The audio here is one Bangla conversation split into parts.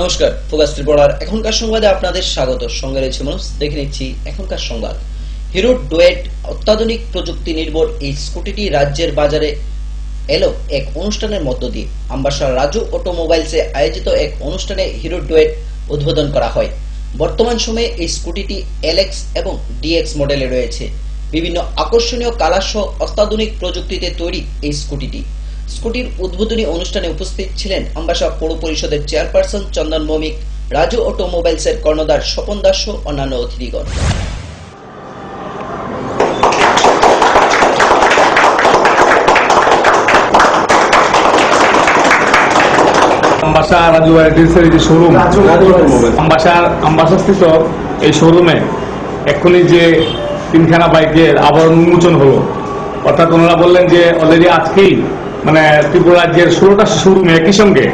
নমস্কার, ফোকাস রিপোর্টার এখনকার সংবাদে আপনাদের স্বাগত। সঙ্গে রয়েছে মানুষ। দেখে নিচ্ছি এখনকার সংবাদ। হিরো ডুয়েট অত্যাধুনিক প্রযুক্তি নির্ভর এই স্কুটিটি রাজ্যের বাজারে এলো এক অনুষ্ঠানের মধ্য দিয়ে। আমবাসার রাজু অটোমোবাইলসে আয়োজিত এক অনুষ্ঠানে হিরো ডুয়েট উদ্বোধন করা হয়। বর্তমান সময়ে এই স্কুটিটি এলএক্স এবং ডিএক্স মডেলে রয়েছে। বিভিন্ন আকর্ষণীয় কালার সহ অত্যাধুনিক প্রযুক্তিতে তৈরি এই স্কুটিটি। স্কুটির উদ্বোধনী অনুষ্ঠানে উপস্থিত ছিলেন আমবাসা পৌর পরিষদের চেয়ারপারসন চন্দন ভৌমিক, রাজু অটোমোবাইলসের কর্ণধার স্বপন দাস ও অন্যান্য অতিথিগণ। আমবাসা রাজু ভ্যারাইটিসের যে শোরুম, আমবাসাস্থিত এই শোরুমে এক্ষুনি যে তিনখানা বাইকের আবরণ উন্মোচন হলো, অর্থাৎ ওনারা বললেন যে অলরেডি আজকেই ত্রিপুরা রাজ্যের 16টা শোরুমে একই সঙ্গে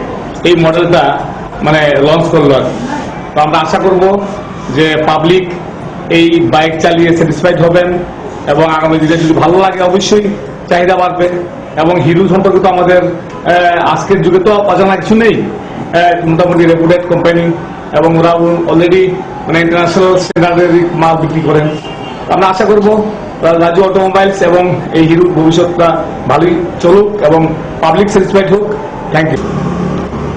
এই মডেলটা লঞ্চ করলো। তো আমরা আশা করব যে পাবলিক এই বাইক চালিয়ে স্যাটিসফাইড হবেন এবং আগামী দিনে যদি ভালো লাগে অবশ্যই চাহিদা বাড়বে। এবং হিরো সম্পর্কে তো আমাদের আজকের যুগে তো অজানা কিছু নেই, মোটামুটি রেপুটেড কোম্পানি এবং ওরা অলরেডি ইন্টারন্যাশনাল স্ট্যান্ডার্ডের মাল বিক্রি করেন। আমরা আশা করব রাজু অটোমোবাইলস এবং এই হিরোর ভবিষ্যৎটা ভালোই চলুক এবং পাবলিক স্যাটিসফাইড হোক। Thank you.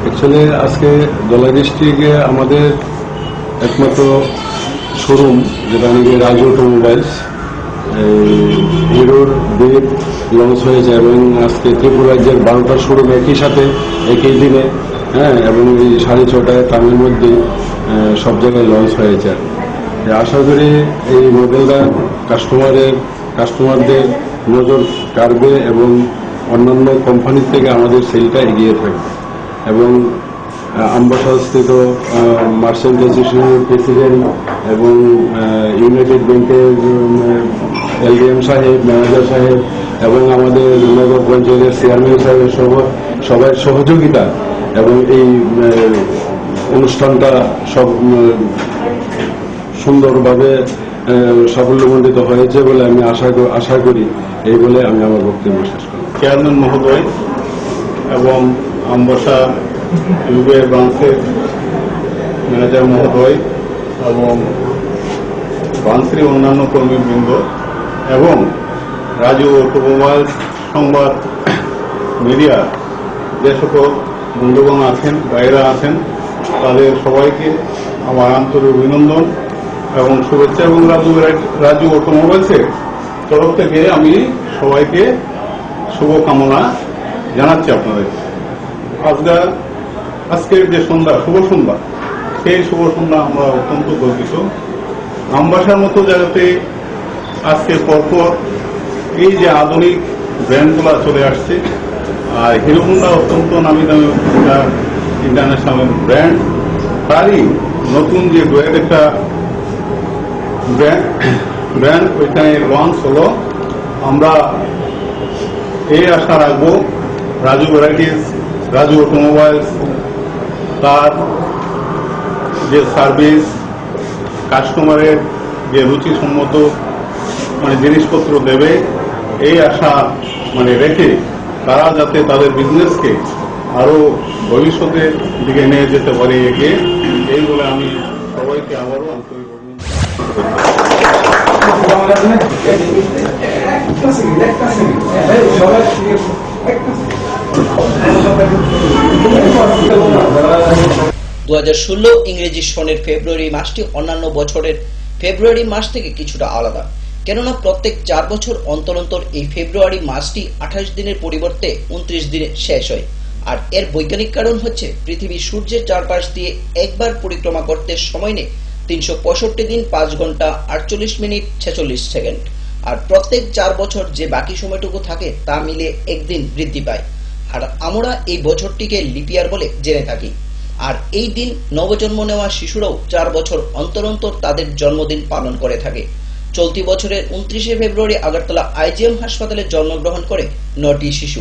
অ্যাকচুয়ালি আজকে দলাই ডিস্ট্রিক্টে আমাদের একমাত্র শোরুম, যেটা নাকি রাজু অটোমোবাইলস, হিরোর ডুয়েট লঞ্চ হয়েছে এবং আজকে ত্রিপুরা রাজ্যের 12টা শোরুম একই সাথে একই দিনে, এবং এই 6:30 টাইমের মধ্যেই সব জায়গায় লঞ্চ হয়েছে। আশা করি এই মডেলটা কাস্টমারদের নজর কাড়বে এবং অন্যান্য কোম্পানির থেকে আমাদের সেলটা এগিয়ে থাকবে। এবং আমবাসাস্থিত মার্চেন্ট অ্যাসোসিয়েশনের প্রেসিডেন্ট এবং ইউনাইটেড ব্যাংকের এলডিএম সাহেব, ম্যানেজার সাহেব এবং আমাদের নগর পঞ্চায়েতের চেয়ারম্যান সাহেবের সবার সহযোগিতা এবং এই অনুষ্ঠানটা সব সুন্দরভাবে সাফল্যমণ্ডিত হয়েছে বলে আমি আশা করি। এই বলে আমি আমার বক্তব্য শেষ করি। চেয়ারম্যান মহোদয় এবং আমবাসা ইউবিএ ব্রাঞ্চের ম্যানেজার মহোদয় এবং ব্রাঞ্চের অন্যান্য কর্মীবৃন্দ এবং রাজু অটোমোবাইল সংবাদ মিডিয়া যে সকল বন্ধুগণ আছেন, ভাইরা আছেন, তাদের সবাইকে আমার আন্তরিক অভিনন্দন এবং শুভেচ্ছা এবং রাজু অটোমোবাইলসের তরফ থেকে আমি সবাইকে শুভকামনা জানাচ্ছি আপনাদের। আজকের যে সন্ধ্যা, শুভ সন্ধ্যা, সেই শুভ সন্ধ্যা আমরা অত্যন্ত গর্বিত। আমবাসার মতো জায়গাতে আজকে পরপর এই যে আধুনিক ব্র্যান্ডগুলা চলে আসছে, আর হিরো হোন্ডা অত্যন্ত নামি দামি ইন্টারন্যাশনাল ব্র্যান্ড, তারই নতুন যে ডুয়েট একটা ব্র্যান্ড ওইখানে লঞ্চ হলো। আমরা এই আশা রাখবো রাজু ভ্যারাইটিস, রাজু অটোমোবাইলস তার যে সার্ভিস, কাস্টমারের যে রুচিসম্মত জিনিসপত্র দেবে, এই আশা রেখে তারা যাতে তাদের বিজনেসকে আরো ভবিষ্যতের দিকে নিয়ে যেতে পারে এগিয়ে, এই বলে আমি সবাইকে আবারও আন্তরিক অভিনন্দন। 2016 ইংরেজি সনের ফেব্রুয়ারি মাসটি অন্যান্য বছরের ফেব্রুয়ারি মাস থেকে কিছুটা আলাদা, কেননা প্রত্যেক 4 বছর অন্তর অন্তর এই ফেব্রুয়ারি মাসটি 28 দিনের পরিবর্তে 29 দিনে শেষ হয়। আর এর বৈজ্ঞানিক কারণ হচ্ছে পৃথিবী সূর্যের চারপাশ দিয়ে একবার পরিক্রমা করতে সময় নেয় 365 দিন 5 ঘন্টা 48 মিনিট 46 সেকেন্ড। আর প্রত্যেক 4 বছর যে বাকি সময়টুকু থাকে তা মিলে একদিন বৃদ্ধি পায়। আর আমরা এই বছরটিকে লিপিয়ার বলে জেনে থাকি। আর এই দিন নবজন্ম নেওয়া শিশুরাও 4 বছর অন্তর অন্তর তাদের জন্মদিন পালন করে থাকে। চলতি বছরের 29শে ফেব্রুয়ারি আগরতলা আইজিএম হাসপাতালে জন্মগ্রহণ করে 9টি শিশু।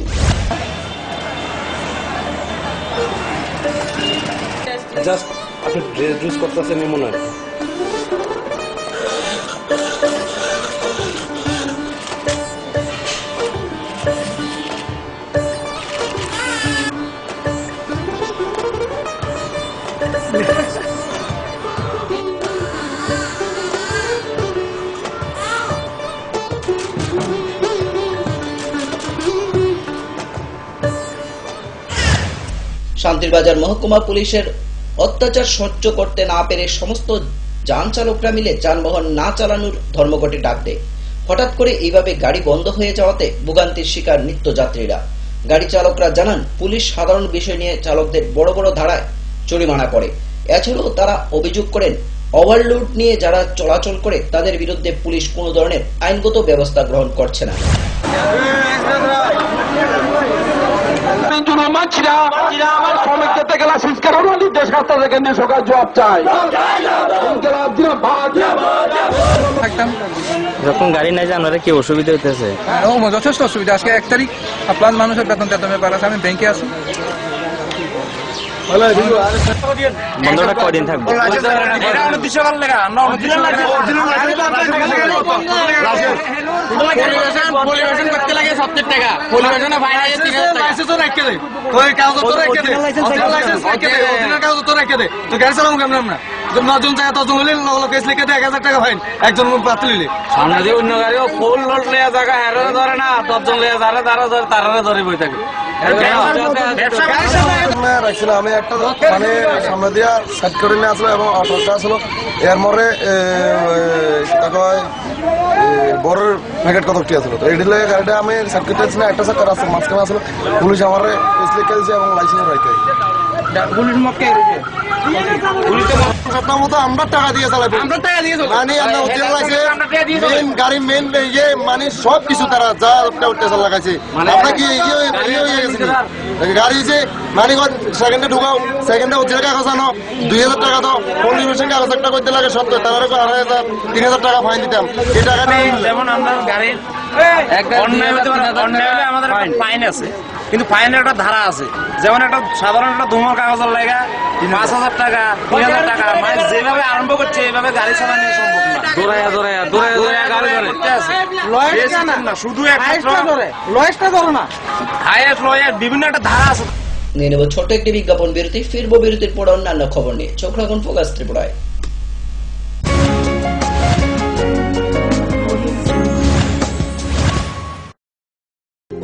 জাস্ট আপনি ড্রেস করতেছেন মনে হয়। শান্তিরবাজার মহকুমা পুলিশের অত্যাচার সহ্য করতে না পেরে সমস্ত যান চালকরা মিলে যানবাহন না চালানোর ধর্মঘটে ডাক দেয়। হঠাৎ করে এইভাবে গাড়ি বন্ধ হয়ে যাওয়াতে ভোগান্তির শিকার নিত্যযাত্রীরা। গাড়ি চালকরা জানান, পুলিশ সাধারণ বিষয় নিয়ে চালকদের বড় বড় ধারায় জরিমানা করে। এছাড়াও তারা অভিযোগ করেন, ওভারলোড নিয়ে যারা চলাচল করে তাদের বিরুদ্ধে পুলিশ কোনো ধরনের আইনগত ব্যবস্থা গ্রহণ করছে না। যখন গাড়ি নাই যে আপনারা কি অসুবিধা হইতেছে? যথেষ্ট অসুবিধা। আজকে 1 তারিখ, প্লাস মানুষের বেতন টেতনের ব্যাপার আছে। আমি ব্যাংকে আছি। বন্ধটা কয়দিন থাকবে? নজন জায়গা তজন হলে কেস লিখে দেয় 1000 টাকা ফাইন একজন পাত্র নিলে। সামনে যে অন্য গাড়িও ফুল লোড লেয়া জায়গা হেরারে ধরে না, 10 জন লেয়া যারা তারা ধরে তারা ধরে বই থাকে। আমি একটা মানে সামনে দিয়া সেট করে নিয়ে আসলো এবং অটোটা আসলো এর মরে বড় প্যাকেট কতটি আসলো তো এটি লয়ে গাড়িটা আমি সেট করতে আসছি না, একটা সেট করা আসলো মাঝখানে আসলো পুলিশ আমার স্লিপ খেলছে এবং লাইসেন্স রাখে পুলিশ মক্কে মতো আমরা টাকা দিয়ে চালাবো মানে মেন গাড়ি মেন ইয়ে মানে সব কিছু তারা যা টেসা লাগাইছে আমরা কি গাড়ি যে মানে সেকেন্ডে ঢুকাও সেকেন্ডে অতিরিক্ত কাগজ আনো 2000 টাকা দাও পলিউশন কাগজ একটা করতে লাগে 70 তার 2000 3000 টাকা ফাইন দিতাম। এই টাকা যেমন আমরা গাড়ির আমাদের ফাইন আছে, কিন্তু ফাইনের একটা ধারা আছে। যেমন একটা সাধারণ একটা ধুমার কাগজের লাগা 5000 টাকা 3000 টাকা, মানে যেভাবে আরম্ভ করছে এইভাবে গাড়ি চালানো সম্ভব না। দৌড়াইয়া গাড়ি করতে আছে না, শুধু হাইয়েস্ট বিভিন্ন একটা ধারা আছে। নিয়ে নেব ছোট একটি বিজ্ঞাপন বিরতি, ফিরবো বিরতির পর অন্যান্য খবর নিয়ে। চোখ রাখুন ফোকাস ত্রিপুরায়।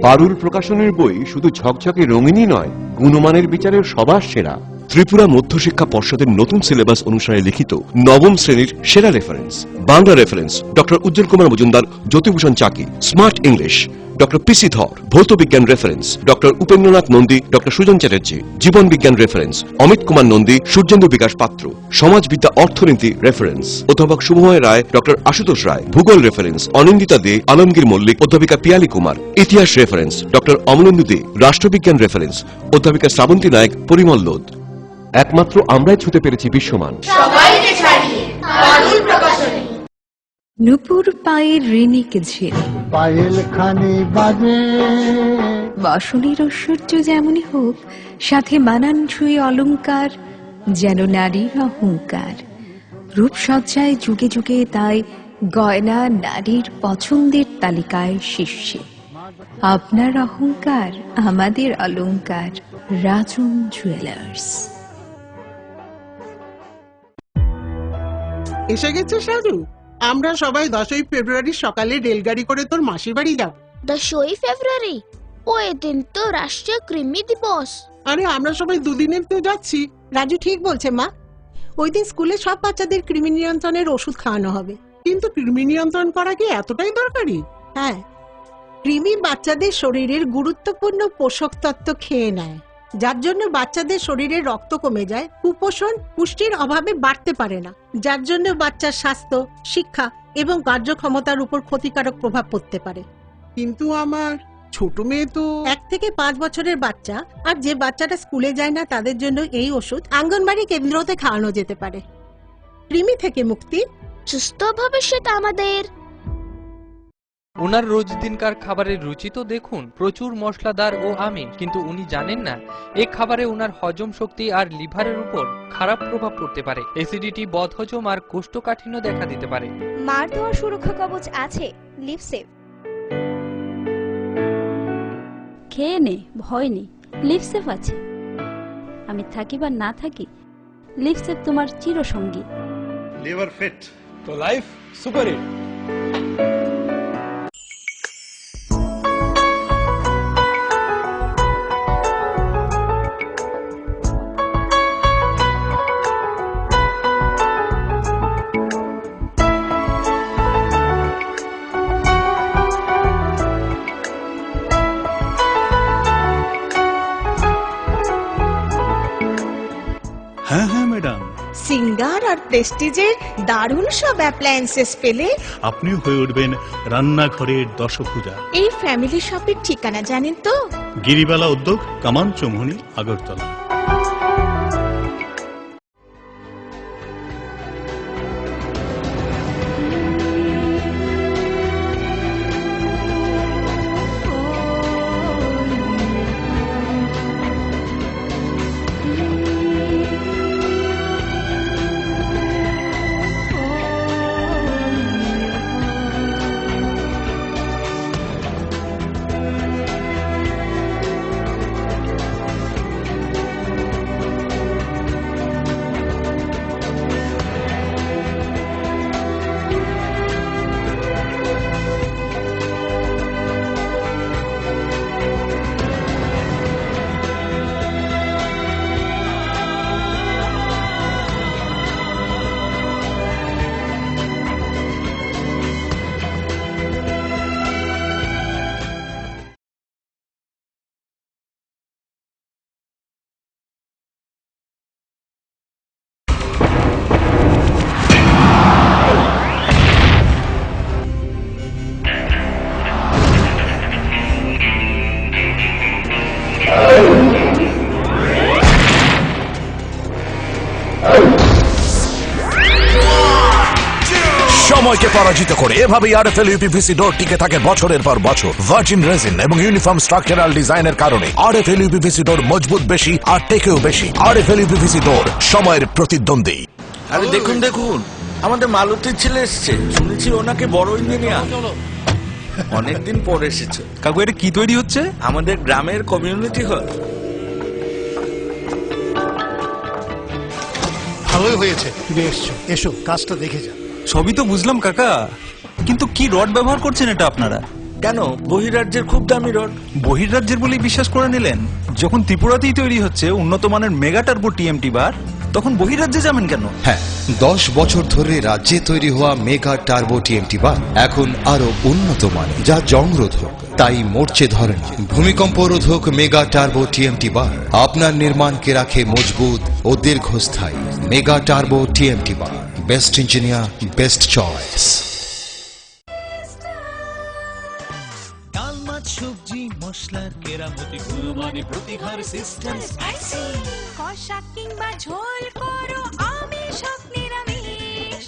পারুল প্রকাশনের বই শুধু ঝকঝকে রঙিনই নয়, গুণমানের বিচারের সবার সেরা। ত্রিপুরা মধ্যশিক্ষা পর্ষদের নতুন সিলেবাস অনুসারে লিখিত নবম শ্রেণীর সেরা reference. Bangla reference doctor Ujjwal Kumar Majumdar, Jyotibhushan Chaki. Smart English doctor PC Dhar. ভৌত বিজ্ঞান reference doctor Upendranath Nandi, doctor Sujan Chatterjee. জীবন বিজ্ঞান রেফারেন্স অমিত কুমার নন্দী, সূর্যেন্দু বিকাশ পাত্র। সমাজবিদ্যা অর্থনীতি রেফারেন্স অধ্যাপক শুভময় রায়, ডক্টর আশুতোষ রায়। ভূগোল রেফারেন্স অনিন্দিতা দে, আলমগীর মল্লিক, অধ্যাপিকা পিয়ালি কুমার। ইতিহাস রেফারেন্স ডক্টর অমলেন্দু দে। রাষ্ট্রবিজ্ঞান রেফারেন্স অধ্যাপিকা শ্রাবন্তী নায়ক, পরিমল লোদ। একমাত্র আমরাই ছুঁতে পেরেছি বিশ্বমান। নুপুর পায়ের ঋণিক ঝিল, পায়েল খানি বাজে বসনের ঐশ্বর্য যেমনই হোক, সাথে মানানসই অলংকার, যেন নারীর অহংকার। রূপসজ্জায় যুগে যুগে তাই গয়না নারীর পছন্দের তালিকায় শীর্ষে। আপনার অহংকার আমাদের অলংকার। রাজন জুয়েলার্স। এসে গেছে সাজু, আমরা সবাই 10ই ফেব্রুয়ারি সকালে রেলগাড়ি করে তোর মাসির বাড়ি যাব। 10ই ফেব্রুয়ারি? ওই দিন তো রাষ্ট্রীয় কৃমি দিবস। আরে আমরা সবাই দুদিনের তো যাচ্ছি। রাজু ঠিক বলছে মা, ওই দিন স্কুলে সব বাচ্চাদের কৃমি নিয়ন্ত্রণের ওষুধ খাওয়ানো হবে। কিন্তু কৃমি নিয়ন্ত্রণ করা কি এতটাই দরকারি? হ্যাঁ, কৃমি বাচ্চাদের শরীরের গুরুত্বপূর্ণ পোষক তত্ত্ব খেয়ে নেয়, যার জন্য বাচ্চাদের শরীরে রক্ত কমে যায়, কুপোষণ পুষ্টির অভাবে বাড়তে পারে না, যার জন্য বাচ্চার স্বাস্থ্য, শিক্ষা এবং কার্যক্ষমতার উপর ক্ষতিকারক প্রভাব পড়তে পারে। কিন্তু আমার ছোট মেয়ে তো 1 থেকে 5 বছরের বাচ্চা, আর যে বাচ্চাটা স্কুলে যায় না তাদের জন্য এই ওষুধ আঙ্গনবাড়ি কেন্দ্রতে খাওয়ানো যেতে পারে। কৃমি থেকে মুক্তি, সুস্থ ভবিষ্যৎ আমাদের। ওনার রোজ দিনকার খাবারের রুচি তো দেখুন, প্রচুর মশলাদার ও আমিষ, কিন্তু উনি জানেন না এই খাবারে ওনার হজম শক্তি আর লিভারের উপর খারাপ প্রভাব পড়তে পারে। অ্যাসিডিটি, বদহজম আর কোষ্ঠকাঠিন্য দেখা দিতে পারে। মার দেওয়ার সুরক্ষা কবচ আছে লিভসেভ। খেয়ে নে, ভয় নেই, লিভসেভ আছে। আমি থাকি বা না থাকি, লিভসেভ তোমার চিরসঙ্গী। লিভার ফিট তো লাইফ সুপার হিট। প্রেস্টিজের দারুণ সব অ্যাপ্লায়েন্সেস পেলে আপনিও হয়ে উঠবেন রান্নাঘরের দশভূজা। এই ফ্যামিলি শপের ঠিকানা জানেন তো? গিরিবালা উদ্যোগ, কামান চৌমুহনী, আগরতলা। সময়কে পরাজিত করে এভাবেই আরএফএল ইউপিভিসি ডোর টিকে থাকে বছরের পর বছর। ভার্জিন রেজিন এবং ইউনিফর্ম স্ট্রাকচারাল ডিজাইনের কারণে আরএফএল ইউপিভিসি ডোর মজবুত বেশি আর টেকেও বেশি। আরএফএল ইউপিভিসি ডোর, সময়ের প্রতিদ্বন্দ্বী। আরে দেখুন দেখুন, আমাদের মালতীর ছেলে এসছে, শুনেছি ওনাকে বড় ইঞ্জিনিয়ার। অনেকদিন পর এসেছে। কাকু এটা কি তৈরি হচ্ছে? আমাদের গ্রামের কমিউনিটি হল। ভালোই হয়েছে তুমি এসছো, এসো কাজটা দেখে যা। সবই তো বুঝলাম কাকা, কিন্তু কি রড ব্যবহার করছেন এটা আপনারা? কেন, বহিরাজ্যের খুব দামি রড। বহিরাজ্যের বলেই বিশ্বাস করে নিলেন? যখন ত্রিপুরাতেই তৈরি হচ্ছে উন্নত মানের মেগা টার্বো টিএমটি বার, তখন বহিরাজ্যে যাবেন কেন? হ্যাঁ, 10 বছর ধরে রাজ্যে তৈরি হওয়া মেগা টার্বো টিএমটি বার এখন আরো উন্নত মানের, যা জংরোধক, তাই মরচে ধরে না। ভূমিকম্প রোধক মেগা টার্বো টিএমটি বার আপনার নির্মাণকে রাখে মজবুত ও দীর্ঘস্থায়ী। মেগা টার্বো টিএমটি বার, বেস্ট ইঞ্জিনিয়ার, বেস্ট চয়েস। ডাল মাছ সবজি মশলার কেরামতি গুণমানে প্রতি ঘর সিস্টেম স্পাইসি। কষা কিংবা ঝোল করো আমিষ হোক নিরামিষ,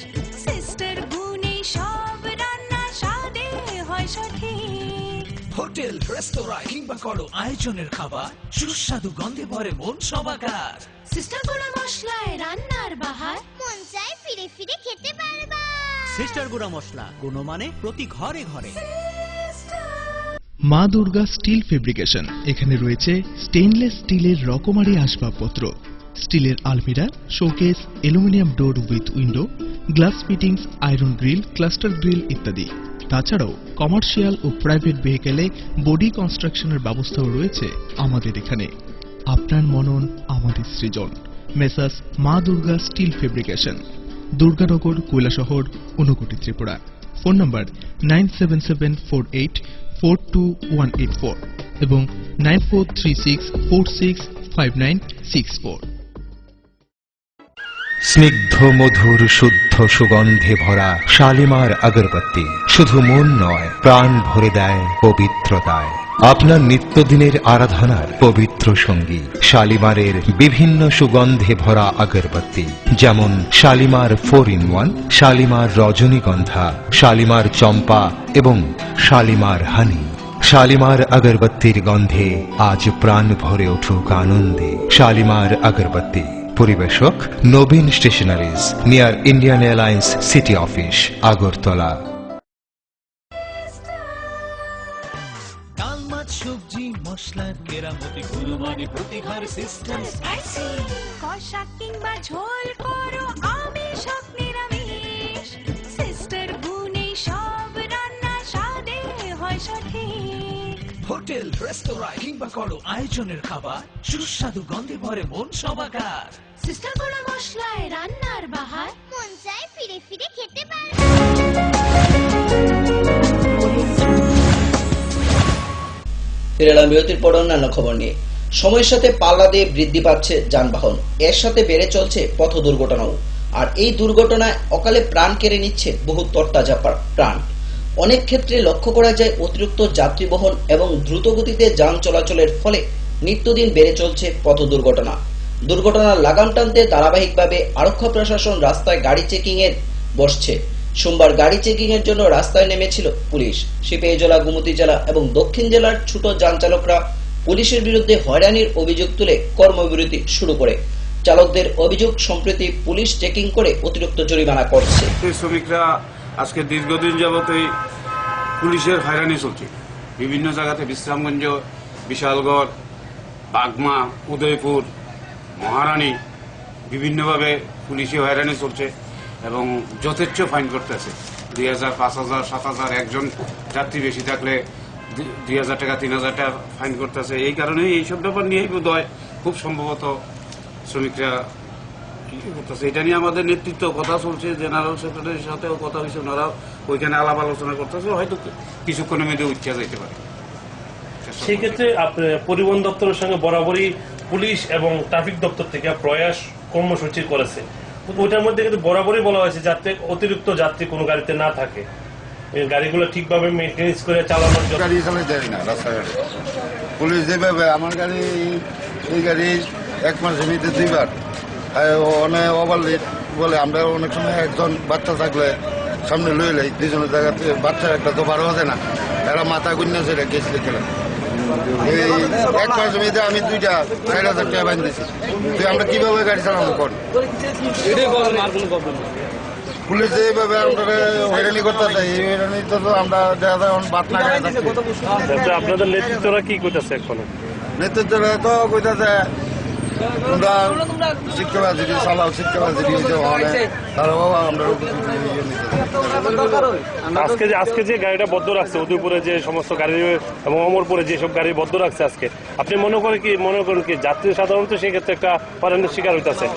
সিস্টার গুণে সব রান্না স্বাদে হয় সঠিক। হোটেল রেস্তোরাঁ কিংবা করো আয়োজনের খাবার, সুস্বাদু গন্ধে ভরে মন সবাকার। সিস্টার গুঁড়া মশলায় রান্নার বাহার, মন চায় ফিরে ফিরে খেতে পারবা। সিস্টার গুঁড়া মশলা, গুণমানে প্রতি ঘরে ঘরে। মা দুর্গা স্টিল ফেব্রিকেশন, এখানে রয়েছে স্টেইনলেস স্টিলের রকমারি আসবাবপত্র, স্টিলের আলমিরা, showcase, aluminium door with window, glass fittings, iron grill, cluster grill ইত্যাদি। তাছাড়াও কমার্শিয়াল ও প্রাইভেট ভেহিকেলে বডি কনস্ট্রাকশনের ব্যবস্থাও রয়েছে আমাদের এখানে। আপনার মনন আমাদের সৃজন। Messrs Maa Durga steel fabrication, Durganagar, Kailashahar, Unakoti, Tripura. Phone number 9774842184 এবং 9436465964। স্নিগ্ধ মধুর শুদ্ধ সুগন্ধে ভরা শালিমার আগরবাতি শুধু মন নয়, প্রাণ ভরে দেয় পবিত্রতায়। আপনার নিত্যদিনের আরাধনার পবিত্র সঙ্গী শালিমারের বিভিন্ন সুগন্ধে ভরা আগরবাতি, যেমন শালিমার 4-in-1, শালিমার রজনীগন্ধা, শালিমার চম্পা এবং শালিমার হানি। শালিমার আগরবাতির গন্ধে আজ প্রাণ ভরে উঠুক আনন্দে। শালিমার আগরবাতি। পরিবেশক Nabin stationeries, near Indian Airlines city office, Agartala. ডাল মাছ সবজি মশলার কেরামতি গুণমানে প্রতি ঘর সিস্টেম স্পাইসি। কষা কিংবা ঝোল করো আমিষ হোক নিরামিষ, সিস্টার গুণে সব রান্না স্বাদে হয় সঠিক। হোটেল রেস্তোরাঁ কিংবা করো আয়োজনের খাবার, সুস্বাদু গন্ধে ভরে মন সবাকার। সিস্টার গুঁড়া মশলায় রান্নার বাহার, মন চায় ফিরে ফিরে খেতে পারবা। ফিরে এলাম বিরতির পর অন্যান্য খবর নিয়ে। সময়ের সাথে পাল্লা দিয়ে বৃদ্ধি পাচ্ছে যানবাহন, এর সাথে বেড়ে চলছে পথ দুর্ঘটনাও। আর এই দুর্ঘটনায় অকালে প্রাণ কেড়ে নিচ্ছে বহু তরতাজা প্রাণ। অনেক ক্ষেত্রে লক্ষ্য করা যায় অতিরিক্ত যাত্রী বহন এবং দ্রুত গতিতে যান চলাচলের ফলে নিত্যদিন বেড়ে চলছে পথ দুর্ঘটনা। দুর্ঘটনার লাগাম টানতে ধারাবাহিকভাবে আরক্ষা প্রশাসন রাস্তায় গাড়ি চেকিং এর বসছে। সোমবার গাড়ি চেকিং এর জন্য রাস্তায় নেমেছিল পুলিশ। সিপাহী জেলা, গোমতী জেলা এবং দক্ষিণ জেলার ছোট যান চালকরা পুলিশের বিরুদ্ধে হয়রানির অভিযোগ তুলে কর্মবিরতি শুরু করে। চালকদের অভিযোগ, সম্প্রতি পুলিশ চেকিং করে অতিরিক্ত জরিমানা করছে। শ্রমিকরা আজকে দীর্ঘদিন যাবতই পুলিশের হয়রানি চলছে। বিভিন্ন জায়গাতে বিশ্রামগঞ্জ, বিশালগড়, বাগমা, উদয়পুর, মহারানী বিভিন্নভাবে পুলিশি হয়রানি চলছে এবং যথেচ্ছ ফাইন করতেছে। 2000, 5000, 7000, একজন যাত্রী বেশি থাকলে 2000 টাকা, 3000 টাকা ফাইন করতেছে। এই কারণে এইসব ব্যাপার নিয়েই বোধ হয় খুব সম্ভবত শ্রমিকরা করতেছে। এটা নিয়ে আমাদের নেতৃত্ব কথা চলছে, জেনারেল সেক্রেটারির সাথেও কথা হয়েছে, ওনারাও ওইখানে আলাপ আলোচনা করতেছে, হয়তো কিছুক্ষণের মধ্যে উচ্চা যাইতে পারে। সেই ক্ষেত্রে পরিবহন দপ্তরের সঙ্গে বরাবরই পুলিশ এবং ট্রাফিক দপ্তর থেকে প্রয়াস কর্মসূচি করেছে। ওইটার মধ্যে কিন্তু বরাবরই বলা হয়েছে যাতে অতিরিক্ত যাত্রী কোনো গাড়িতে না থাকে, গাড়িগুলো ঠিকভাবে মেনটেন্স করে চালানোর জন্য। গাড়ি চালাই যায় না রাস্তাঘাটে, পুলিশ যেভাবে আমার গাড়ি, এই গাড়ি 1 মাসের মধ্যে 2বার অনেক ওভারলেট বলে। আমরা অনেক সময় একজন বাচ্চা থাকলে সামনে লই লাই, 2জনের জায়গাতে বাচ্চা একটা তো বার হতে না, এরা মাথা গুন্না সেটা কেস লিখলাম। এই 1 মাসের মধ্যে আমি 2টা 4000 টাকা বাইন দিয়েছি। তুই আমরা কিভাবে গাড়ি চালাবো কর? পুলিশ যেভাবে আমরা হয়রানি করতেছে, এই হয়রানি তো আমরা দেখা যায় বাদ না গাড়ি থাকছে। আপনাদের নেতৃত্বরা কি করতেছে এখন? নেতৃত্বরা তো কইতাছে তোমরা শিক্ষাবাজি চালাও, শিক্ষাবাজি তারাও আমরা। আজকে যে গাড়িটা বদ্ধ রাখছে, উদয়পুরে যে সমস্ত গাড়ি এবং অমরপুরে যেসব গাড়ি বদ্ধ রাখছে আজকে, আপনি মনে করেন কি যাত্রী সাধারণত সেক্ষেত্রে একটা হয়রানির শিকার হইতেছে?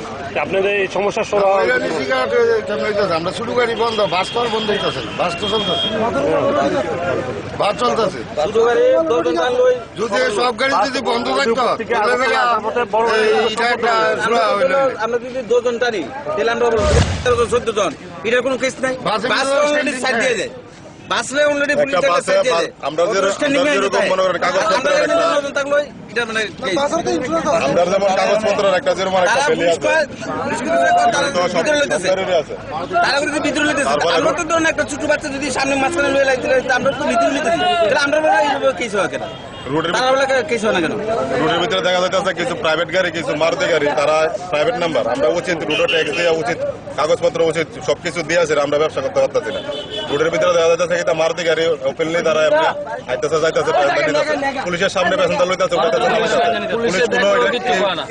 আপনাদের এই সমস্যার আমরা ছোট গাড়ি বন্ধ, বাস তো বন্ধ হইতেছে না, বাস তো চলতেছে, বাস চলতেছে। যদি সব গাড়ি যদি বন্ধ থাকতো আমরা যদি 2 জন টানি তাহলে আমরা 14 জন, এটার কোনো কেস নাই। বাস অলরেডি সাইড দিয়ে যায়, বাসলে অলরেডি পুলিশ একটা সাইড দিয়ে যায়। আমরা যেরকম মনে করেন কাগজপত্র একটা থাকলো, এটা মানে আমরা যেমন কাগজপত্রের একটা যেরকম একটা পেলে আছে, তারা যদি ভিতরে লইতেছে, আমরা তো ধরেন একটা ছোট বাচ্চা যদি সামনে মাঝখানে লয়ে লাগতে আমরা তো ভিতরে লইতেছি, তাহলে আমরা বলে এইভাবে কেস হয় কেন? রোডের ভিতরে দেখা যাচ্ছে কিছু প্রাইভেট গাড়ি, কিছু মারুতি গাড়ি, তারা প্রাইভেট নাম্বার। আমরা উচিত রোডের ট্যাক্স দেওয়া উচিত, কাগজপত্র উচিত, সবকিছু দিয়ে আছে, আমরা ব্যবসা করতে পারতেছি না। রোডের ভিতরে দেখা যাচ্ছে এটা মারুতি গাড়ি ওপেনলি তারা এমনি আইতেছে যাইতেছে, পুলিশের সামনে প্যাসেঞ্জার লইতেছে, পুলিশ কোনো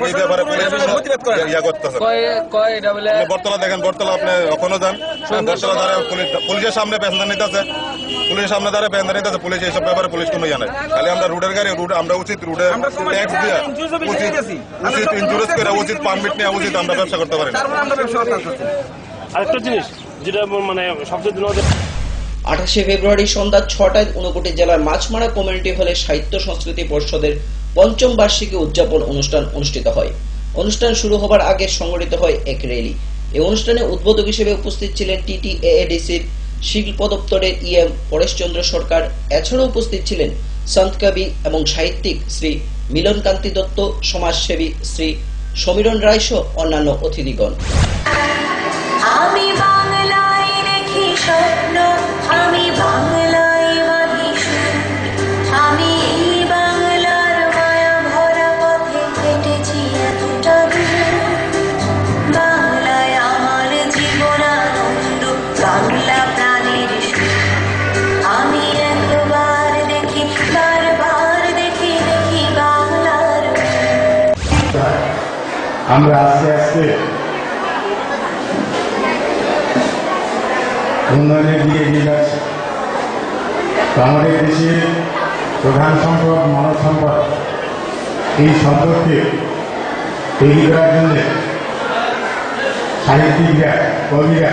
এই ব্যাপারে ইয়া করতেছে। বর্তলা দেখেন, বর্তলা আপনি ওখানে যান, বর্তলা দ্বারা পুলিশের সামনে প্যাসেঞ্জার নিতেছে, পুলিশের সামনে দ্বারা প্যাসেঞ্জার নিতেছে, পুলিশ এইসব ব্যাপারে পুলিশ কোনো ইয়া নাই। খালি আমরা রোডের গাড়ি, রোড আমরা উচিত রোডে ট্যাক্স দেওয়া উচিত, ইন্স্যুরেন্স করে উচিত, পারমিট নেওয়া উচিত, আমরা ব্যবসা করতে পারি না। আরেকটা জিনিস যেটা মানে সবচেয়ে 28 ফেব্রুয়ারি সন্ধ্যা 6টায় ঊনকোটি জেলার মাছমারা কমিউনিটি হলে সাহিত্য সংস্কৃতি পরিষদের 5ম বার্ষিকী উদযাপন অনুষ্ঠান অনুষ্ঠিত হয়। অনুষ্ঠান শুরু হবার আগে সংগঠিত হয় এক র্যালি। এই অনুষ্ঠানে উদ্বোধক হিসেবে উপস্থিত ছিলেন TTAADC'র শিল্প দপ্তরের EM পরেশচন্দ্র সরকার। এছাড়াও উপস্থিত ছিলেন সন্ত কবি এবং সাহিত্যিক শ্রী মিলন কান্তি দত্ত, সমাজসেবী শ্রী সমীরণ রায় সহ অন্যান্য অতিথিগণ। আমি বাংলায় দেখি স্বপ্ন, আমি বাংলায় বাঁধি সুর, আমি এই বাংলার মায়া ভরা পথে হেঁটেছি এতটা দূর। বাংলায় আমার জীবনানন্দ, বাংলা প্রাণের সুর। আমি একবার দেখি, বারবার দেখি, দেখি বাংলার। আমরা আস্তে আস্তে উন্নয়নের দিকে এগিয়ে যাচ্ছে। আমাদের দেশের প্রধান সম্পদ মানব সম্পদ, এই সম্পদকে তৈরি করার জন্য সাহিত্যিকরা, কবিরা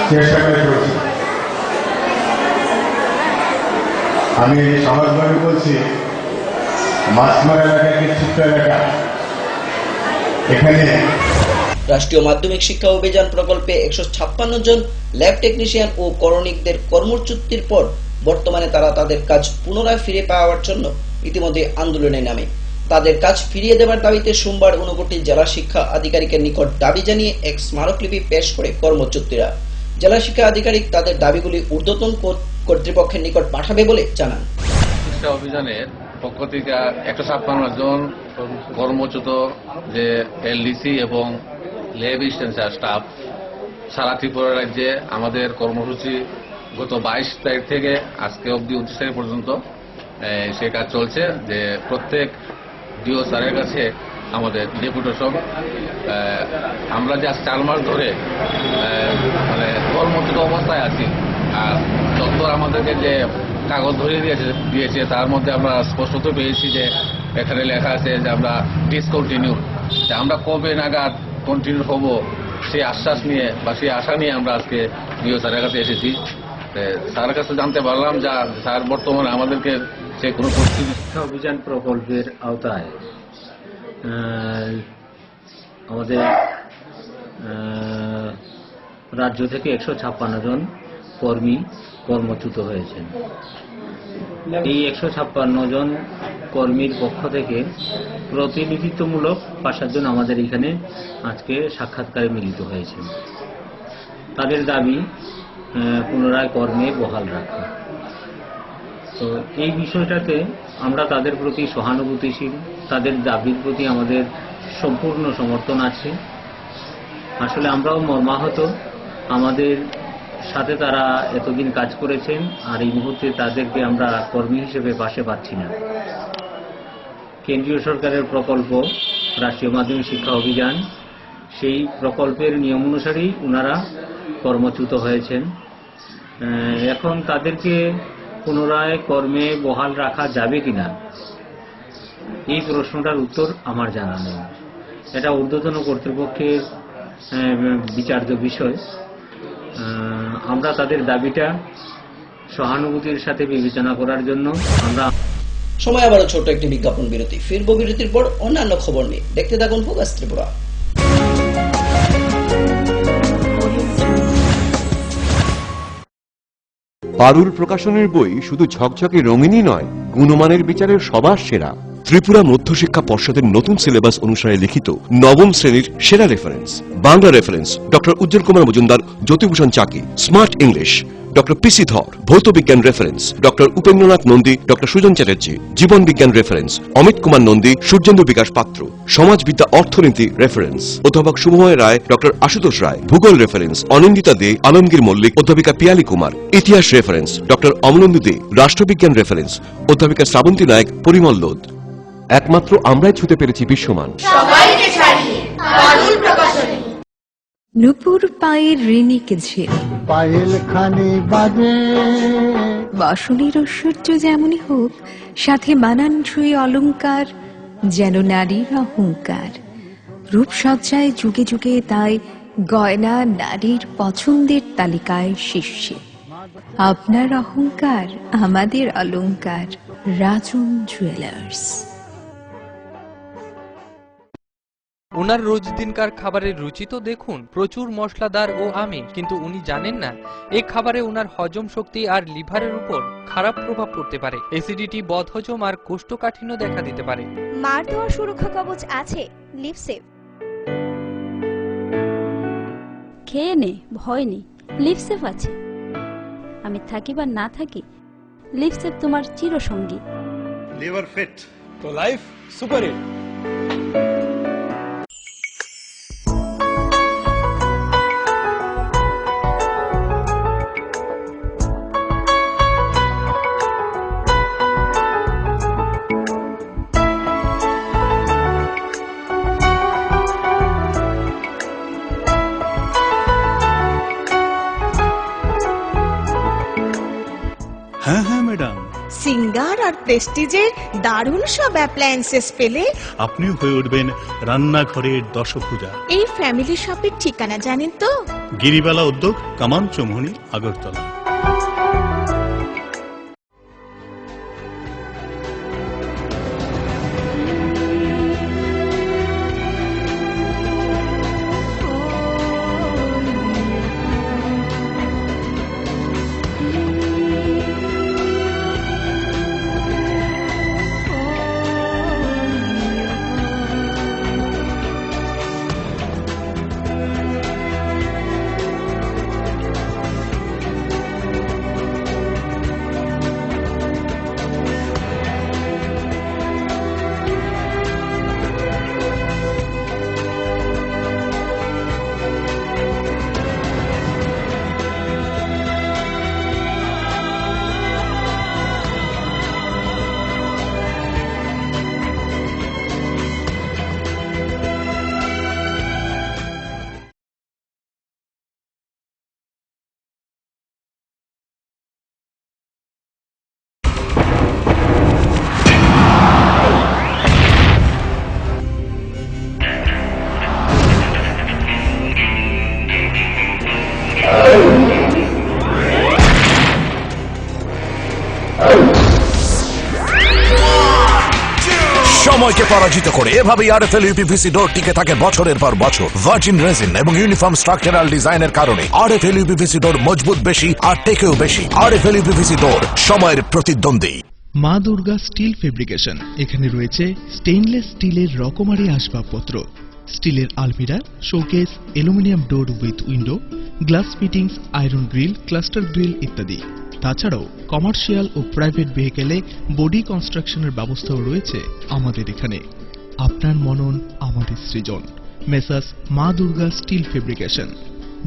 চেষ্টা করে চলছে। আমি সহজভাবে বলছি, মাছমারা এলাকা কি ছোট্ট এলাকা, এখানে রাষ্ট্রীয় মাধ্যমিক শিক্ষা অভিযান প্রকল্পে 156 জন ল্যাব টেকনিশিয়ান ও করণিকদের কর্মচ্যুতির পর বর্তমানে তারা তাদের কাজ পুনরায় ফিরে পাওয়ার জন্য ইতিমধ্যে আন্দোলনে নামে। তাদের কাজ ফিরিয়ে দেওয়ার দাবিতে সোমবার 59 জেলা শিক্ষা আধিকারিকের নিকট দাবি জানিয়ে এক স্মারকলিপি পেশ করে কর্মচ্যুতিরা। জেলা শিক্ষা আধিকারিক তাদের দাবিগুলি ঊর্ধ্বতন কর্তৃপক্ষের নিকট পাঠাবে বলে জানান। শিক্ষা অভিযানের পক্ষ থেকে 156 জন কর্মচ্যুত যে এলডিসি এবং ল্যাব এক্সটেনশন স্টাফ সারা ত্রিপুরা রাজ্যে আমাদের কর্মসূচি গত 22 তারিখ থেকে আজকে অবধি 29 তারিখ পর্যন্ত সে কাজ চলছে। যে প্রত্যেক ডিও স্যারের কাছে আমাদের ডেপুটেশন, আমরা যে আজ 4 মাস ধরে মানে কর্মচ্যুত অবস্থায় আছি, আর দপ্তর আমাদেরকে যে কাগজ ধরিয়ে দিয়েছে তার মধ্যে আমরা স্পষ্টত পেয়েছি যে এখানে লেখা আছে যে আমরা ডিসকন্টিনিউ, যে আমরা কবে নাগাদ কন্টিনিউ হব সেই আশ্বাস নিয়ে বা সেই আশা নিয়ে আমরা আজকে ডিও স্যারের কাছে এসেছি। স্যারের কাছে জানতে পারলাম যা স্যার বর্তমানে আমাদেরকে যে কোনো পরিস্থিতি শিক্ষা অভিযান প্রকল্পের আওতায় আমাদের রাজ্য থেকে 156 জন কর্মী কর্মচ্যুত হয়েছেন। এই 156 জন কর্মীর পক্ষ থেকে প্রতিনিধিত্বমূলক 5 জন আমাদের এখানে আজকে সাক্ষাৎকারে মিলিত হয়েছেন। তাদের দাবি পুনরায় কর্মে বহাল রাখা। তো এই বিষয়টাতে আমরা তাদের প্রতি সহানুভূতিশীল, তাদের দাবির প্রতি আমাদের সম্পূর্ণ সমর্থন আছে। আসলে আমরাও মর্মাহত, আমাদের সাথে তারা এতদিন কাজ করেছেন আর এই মুহূর্তে তাদেরকে আমরা কর্মী হিসেবে পাশে পাচ্ছি না। কেন্দ্রীয় সরকারের প্রকল্প রাষ্ট্রীয় মাধ্যমিক শিক্ষা অভিযান, সেই প্রকল্পের নিয়ম অনুসারেই ওনারা কর্মচ্যুত হয়েছেন। এখন তাদেরকে পুনরায় কর্মে বহাল রাখা যাবে কিনা এই প্রশ্নটার উত্তর আমার জানা নেই। এটা ঊর্ধ্বতন কর্তৃপক্ষের বিচার্য বিষয়। আমরা তাদের দাবিটা সহানুভূতির সাথে বিবেচনা করার জন্য আমরা সময় আবারও ছোট একটি বিজ্ঞাপন বিরতি। ফিরবো বিরতির পর অন্যান্য খবর নিয়ে। দেখতে থাকুন ফোকাস ত্রিপুরা। পারুল প্রকাশনের বই শুধু ঝকঝকে রঙিনই নয়, গুণমানের বিচারের সবার সেরা। ত্রিপুরা মধ্যশিক্ষা পর্ষদের নতুন সিলেবাস অনুসারে লিখিত 9ম শ্রেণীর সেরা reference. Bangla reference doctor Ujjwal Kumar Majumdar, Jyotibhushan Chaki. Smart English doctor PC Dhar. ভৌত বিজ্ঞান reference doctor Upendranath Nandi, doctor Sujan Chatterjee. জীবন বিজ্ঞান রেফারেন্স অমিত কুমার নন্দী, সূর্যেন্দু বিকাশ পাত্র। সমাজবিদ্যা অর্থনীতি রেফারেন্স অধ্যাপক শুভময় রায়, ডক্টর আশুতোষ রায়। ভূগোল রেফারেন্স অনিন্দিতা দে, আলমগীর মল্লিক, অধ্যাপিকা পিয়ালি কুমার। ইতিহাস রেফারেন্স ডক্টর অমলেন্দু দে। রাষ্ট্রবিজ্ঞান রেফারেন্স অধ্যাপিকা শ্রাবন্তী নায়ক, পরিমল লোদ। একমাত্র আমরাই ছুতে পেরেছি বিশ্বমান। নুপুর পায়ের ঋণিকে ঝিল, পায়েল খানি বাজে বাসনের ঐশ্বর্য যেমনই হোক, সাথে মানানসই অলংকার, যেন নারীর অহংকার। রূপসজ্জায় যুগে যুগে তাই গয়না নারীর পছন্দের তালিকায় শীর্ষে। আপনার অহংকার আমাদের অলংকার। রাজন জুয়েলার্স। ওনার রোজ দিনকার খাবারের রুচি তো দেখুন, প্রচুর মশলাদার ও আমিষ, কিন্তু উনি জানেন না এই খাবারে ওনার হজম শক্তি আর লিভারের উপর খারাপ প্রভাব পড়তে পারে। অ্যাসিডিটি, বদহজম আর কোষ্ঠকাঠিন্য দেখা দিতে পারে। মার দেওয়ার সুরক্ষা কবচ আছে লিভসেভ। খেয়ে নে, ভয় নেই, লিভসেভ আছে। আমি থাকি বা না থাকি, লিভসেভ তোমার চিরসঙ্গী। লিভার ফিট তো লাইফ সুপার হিট। হ্যাঁ হ্যাঁ ম্যাডাম, সিঙ্গার আর প্রেস্টিজের দারুণ সব অ্যাপ্লায়েন্সেস পেলে আপনিও হয়ে উঠবেন রান্নাঘরের দশভুজা। এই ফ্যামিলি শপের ঠিকানা জানেন তো? গিরিবালা উদ্যোগ, কামান চৌমুহনী, আগরতলা। পরাজিত করে এভাবেই আরএফএল ইউপিভিসি ডোর টিকে থাকে বছরের পর বছর। ভার্জিন রেজিন এবং ইউনিফর্ম স্ট্রাকচারাল ডিজাইনের কারণে আরএফএল ইউপিভিসি ডোর মজবুত বেশি আর টেকেও বেশি। আরএফএল ইউপিভিসি ডোর সময়ের প্রতিদ্বন্দ্বী। মা দুর্গা স্টিল ফেব্রিকেশন, এখানে রয়েছে স্টেইনলেস স্টিলের রকমারি আসবাবপত্র, স্টিলের আলমিরা, showcase, aluminium door with window, glass fittings, iron grill, cluster grill ইত্যাদি। তাছাড়াও কমার্শিয়াল ও প্রাইভেট ভেহিকেলে বডি কনস্ট্রাকশনের ব্যবস্থাও রয়েছে আমাদের এখানে। আপনার মনন আমাদের সৃজন। Messrs Maa Durga steel fabrication,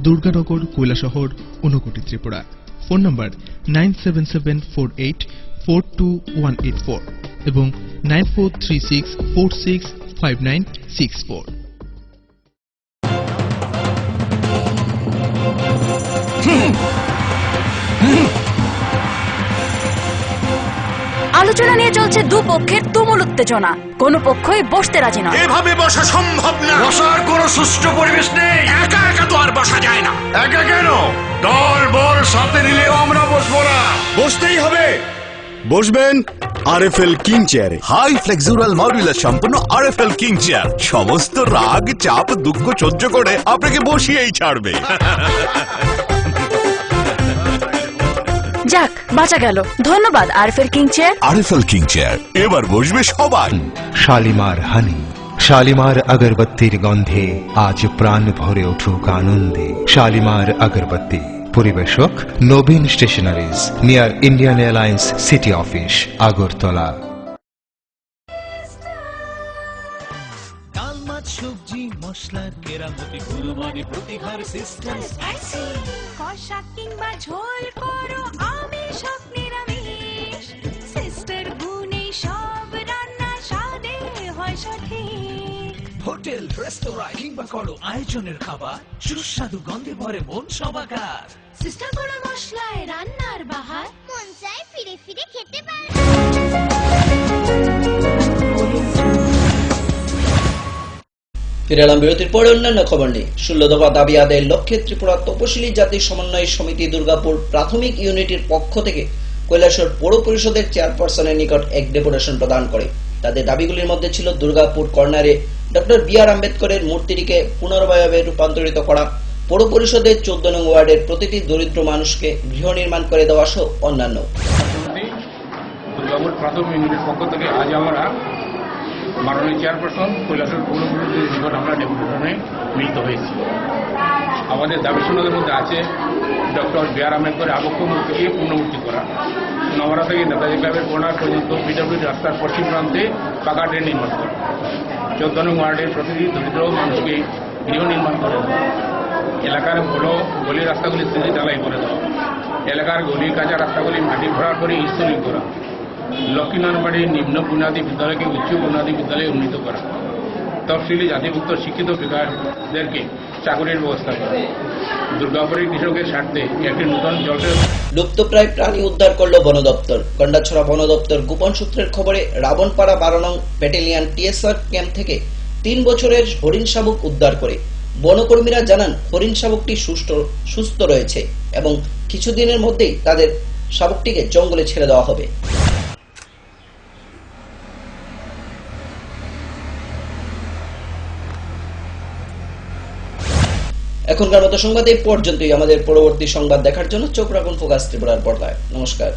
Durganagar, Kailashahar, Unakoti, Tripura. Phone number 9774842184 এবং 9436465964। আলোচনা নিয়ে চলছে দুপক্ষের তুমুল উত্তেজনা, কোন পক্ষই বসতে রাজি নয়। এভাবে বসা সম্ভব না। বসার কোনো সুষ্ঠু পরিবেশ নেই। একা একা তো আর বসা যায় না। একা কেন, দল বল সাথে নিলেও আমরা বসবো না। বসতেই হবে। বসবেন আরএফএল কিং চেয়ারে। হাই ফ্লেক্সুরাল মডুলার সম্পন্ন আরএফএল কিং চেয়ার সমস্ত রাগ, চাপ, দুঃখ সহ্য করে আপনাকে বসিয়েই ছাড়বে। যাক, বাঁচা গেল। ধন্যবাদ RFL king chair. RFL king chair, এবার বসবে সবাই। শালিমার হানি, শালিমার আগরবত্তির গন্ধে আজ প্রাণ ভরে উঠুক আনন্দে। শালিমার আগরবত্তি, পরিবেশক Nabin stationeries, near Indian Airlines city office, Agartala. ডাল মাছ সবজি মশলার কেরামতি কুরবানি প্রতিঘর সিস্টেম স্পাইসি। কষা কিংবা ঝোল করো আমিষ হোক নিরামিষ, সিস্টার গুনে সব রান্না স্বাদে হয় সঠিক। হোটেল, রেস্তোরাঁ কিংবা করো আয়োজনের খাবার, সুস্বাদু গন্ধে ভরে মন সবাকার। সিস্টার কোনো মশলায় রান্নার বাহার, মন চায় ফিরে ফিরে খেতে পারে। ফিরে এলাম বিরতির পরে অন্যান্য খবর নিয়ে। 16 দফা দাবি আদায়ের লক্ষ্যে ত্রিপুরা তপশিলি জাতি সমন্বয় সমিতি দুর্গাপুর প্রাথমিক ইউনিটের পক্ষ থেকে কৈলাসহর পৌর পরিষদের চেয়ারপারসনের নিকট এক ডেপুটেশন প্রদান করে। তাদের দাবিগুলির মধ্যে ছিল দুর্গাপুর কর্নারে ডক্টর বি.আর. আম্বেদকরের মূর্তিটিকে পুনর্বয়বে রূপান্তরিত করা, পৌর পরিষদের 14 নং ওয়ার্ডের প্রতিটি দরিদ্র মানুষকে গৃহ নির্মাণ করে দেওয়া সহ অন্যান্য। দুর্গাপুর প্রাথমিক ইউনিটের পক্ষ থেকে আজ আমরা মাননীয় চেয়ারপারসন কৈলাসহর পৌর পরিষদের নিকট আমরা ডেপুটেশনে মিলিত হয়েছি। আমাদের দাবিসমূহের মধ্যে আছে ডক্টর বি.আর. আম্বেদকরের আবক্ষ মূর্তিকে পুনর্মূর্তি করা, নবরা থেকে নেতাজি ক্লাবের কর্নার পর্যন্ত পিডব্লিউডি রাস্তার পশ্চিম প্রান্তে পাকা ড্রেন নির্মাণ করা, 14 নং ওয়ার্ডের প্রতিটি দরিদ্র মানুষকে গৃহ নির্মাণ করে দেওয়া, এলাকার বড় গলি রাস্তাগুলি স্থিতি ঢালাই করে দেওয়া, এলাকার গলি কাঁচা রাস্তাগুলি মাটি ভরাট করে স্থলিত করা, লক্ষ্মীনারায়ণবাড়ির নিম্ন বুনিয়াদী বিদ্যালয়কে উচ্চ বুনিয়াদী বিদ্যালয়ে উন্নীত করা, তফসিলি জাতিভুক্ত শিক্ষিত বেকারদেরকে চাকরির ব্যবস্থা করা, দুর্গাপুরের কৃষকের স্বার্থে একটি নতুন জলের। লুপ্তপ্রায় প্রাণী উদ্ধার করল বন দপ্তর। গন্ডাছড়া বন দপ্তর গোপন সূত্রের খবরে রাবণপাড়া 12 নং ব্যাটালিয়ন টিএসআর ক্যাম্প থেকে 3 বছরের হরিণ শাবক উদ্ধার করে। বনকর্মীরা জানান হরিণ শাবকটি সুস্থ রয়েছে এবং কিছুদিনের মধ্যেই তাদের শাবকটিকে জঙ্গলে ছেড়ে দেওয়া হবে। এখনকার মতো সংবাদ এই পর্যন্তই। আমাদের পরবর্তী সংবাদ দেখার জন্য চোখ রাখুন ফোকাস ত্রিপুরার পর্দায়। নমস্কার।